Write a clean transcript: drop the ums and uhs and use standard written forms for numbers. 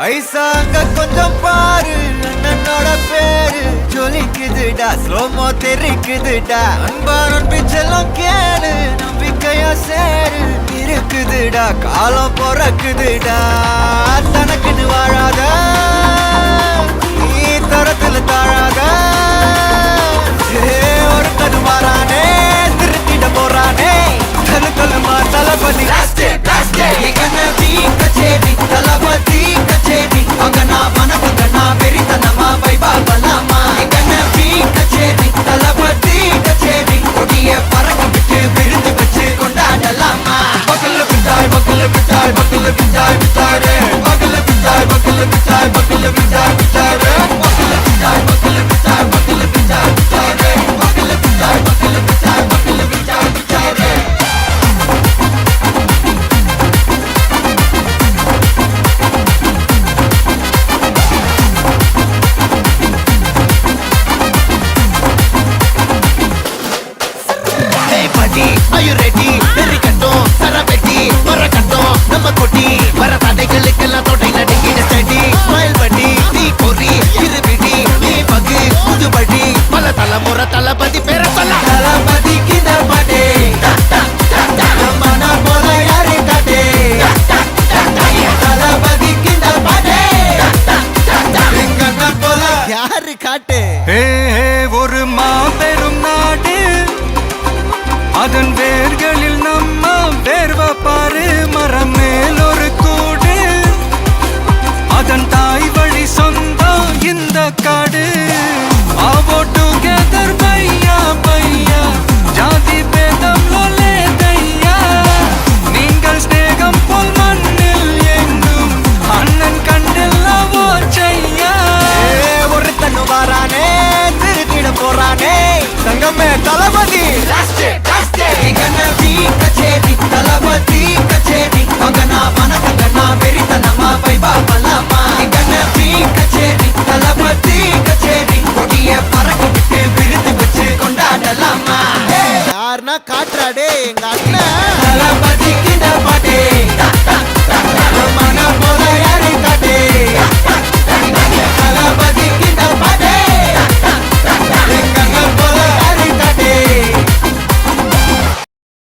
ஐசாங்க கொஞ்சம் பாரு அண்ணனோட பேரு ஜொலிக்குதுடா ஸ்லோமோ தெரிக்குதுடா அன்பான பிச்செல்லாம் கேளு நம்பிக்கையா சேரு இருக்குதுடா காலம் பிறக்குதுடா தனக்குன்னு வாழாத நீ தரத்துல தாழாத ஒரு கது மாறானே திருத்திட போறானே தலுக்கலுமா தளபதி